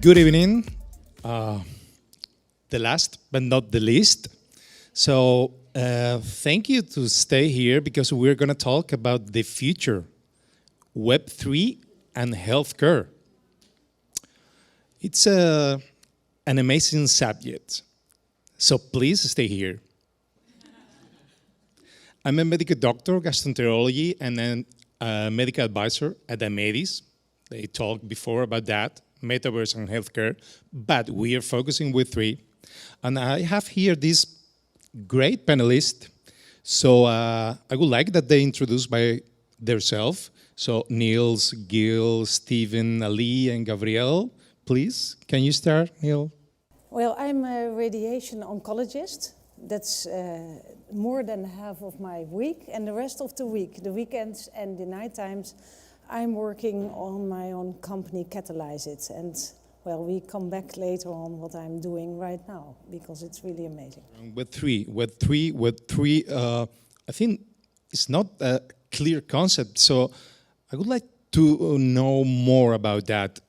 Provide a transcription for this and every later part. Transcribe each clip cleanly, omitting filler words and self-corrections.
Good evening. The last but not the least. So thank you to stay here because we're going to talk about the future, Web3 and healthcare. It's an amazing subject, so please stay here. I'm a medical doctor, gastroenterology, and then a medical advisor at Aimedis. They talked before about that, metaverse and healthcare, but we are focusing with Web3. And I have here this great panelist. So I would like that they introduce by themselves. So Niels, Gil, Steven, Ali, and Gabrielle, please, can you start, Niels? Well, I'm a radiation oncologist. That's more than half of my week, and the rest of the week, the weekends and the night times, I'm working on my own company, CatalyzIT, and well, we come back later on what I'm doing right now, because it's really amazing. Web3, I think it's not a clear concept, so I would like to know more about that.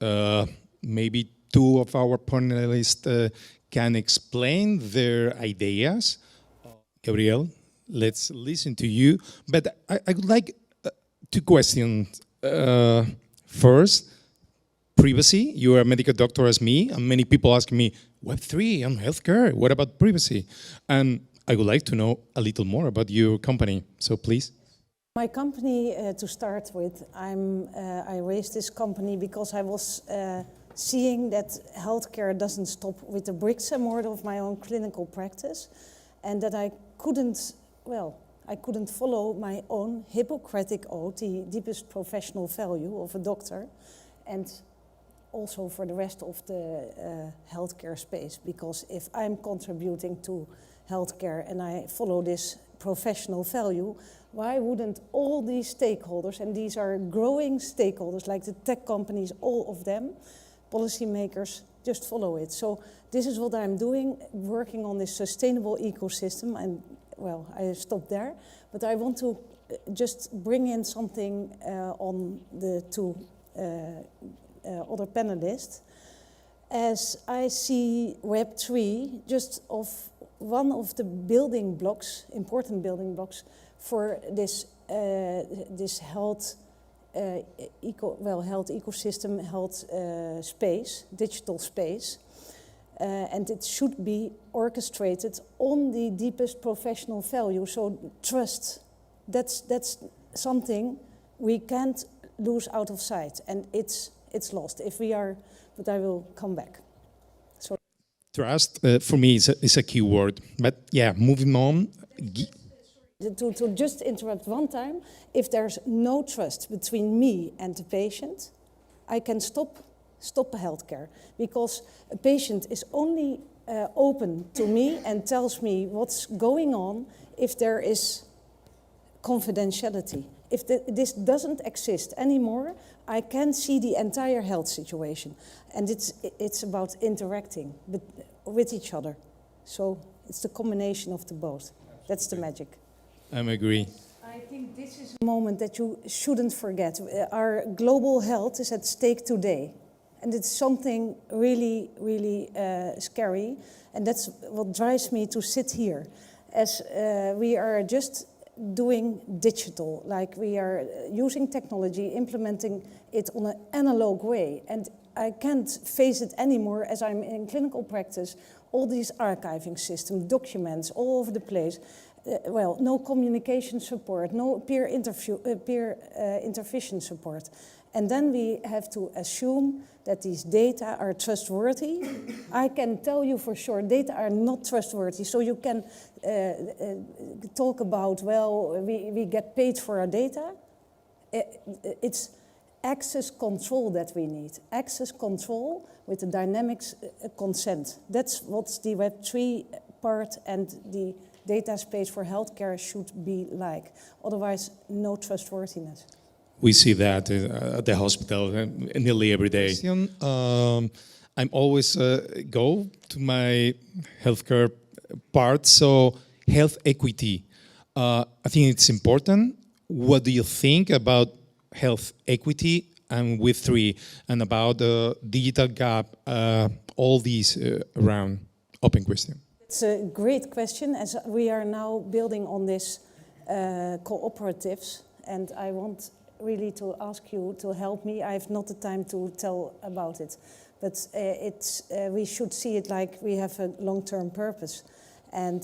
Maybe two of our panelists can explain their ideas. Gabrielle, let's listen to you. But I would like two questions. First, privacy. You are a medical doctor as me, and many people ask me, Web3 and healthcare, what about privacy? And I would like to know a little more about your company, so please. My company, to start with, I raised this company because I was seeing that healthcare doesn't stop with the bricks and mortar of my own clinical practice, and that I couldn't follow my own Hippocratic oath, the deepest professional value of a doctor, and also for the rest of the healthcare space, because if I'm contributing to healthcare and I follow this professional value, why wouldn't all these stakeholders, and these are growing stakeholders like the tech companies, all of them, policymakers, just follow it. So this is what I'm doing, working on this sustainable ecosystem, and well, I stopped there, but I want to just bring in something on the two other panelists. As I see Web3 just of one of the building blocks, important building blocks for this health ecosystem, health space, digital space. And it should be orchestrated on the deepest professional value. So trust, that's something we can't lose out of sight, and it's lost if we are. But I will come back. So trust for me is a key word. But yeah, moving on. To just interrupt one time, if there's no trust between me and the patient, I can stop healthcare, because a patient is only open to me and tells me what's going on if there is confidentiality. If this doesn't exist anymore, I can see the entire health situation, and it's about interacting with each other. So it's the combination of the both. That's the magic. I agree. I think this is a moment that you shouldn't forget. Our global health is at stake today. And it's something really, really scary. And that's what drives me to sit here. As we are just doing digital, like we are using technology, implementing it on an analog way. And I can't face it anymore as I'm in clinical practice. All these archiving systems, documents all over the place. Well, no communication support, no peer intervention support. And then we have to assume that these data are trustworthy. I can tell you for sure, data are not trustworthy. So you can talk about, well, we get paid for our data. It's access control that we need. Access control with the dynamics consent. That's what the Web3 part and the data space for healthcare should be like. Otherwise, no trustworthiness. We see that at the hospital nearly every day. I'm always go to my healthcare part, so health equity. I think it's important. What do you think about health equity and Web3, and about the digital gap, all these around? Open question. It's a great question, as we are now building on this cooperatives, and I want really to ask you to help me. I have not the time to tell about it, but we should see it like we have a long-term purpose, and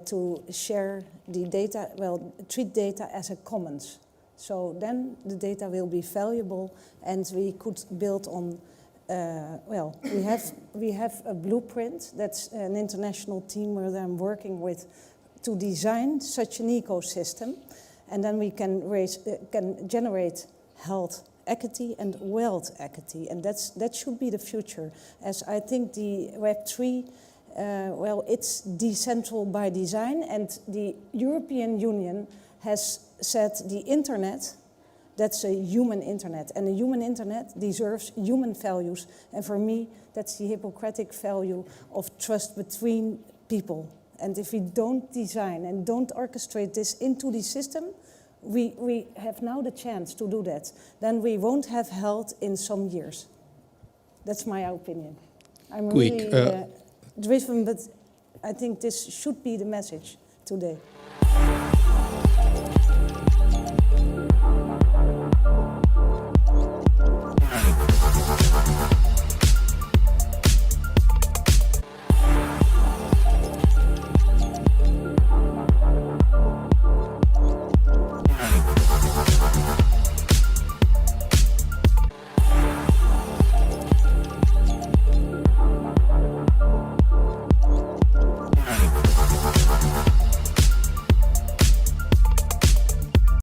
to share the data, well, treat data as a commons. So then the data will be valuable, and we could build on, well, we have a blueprint. That's an international team where I'm working with to design such an ecosystem, and then we can generate health equity and wealth equity, and that should be the future. As I think the Web3, well, it's decentral by design, and the European Union has said the internet, that's a human internet, and a human internet deserves human values, and for me, that's the Hippocratic value of trust between people. And if we don't design and don't orchestrate this into the system, we have now the chance to do that. Then we won't have health in some years. That's my opinion. I'm really driven, but I think this should be the message today.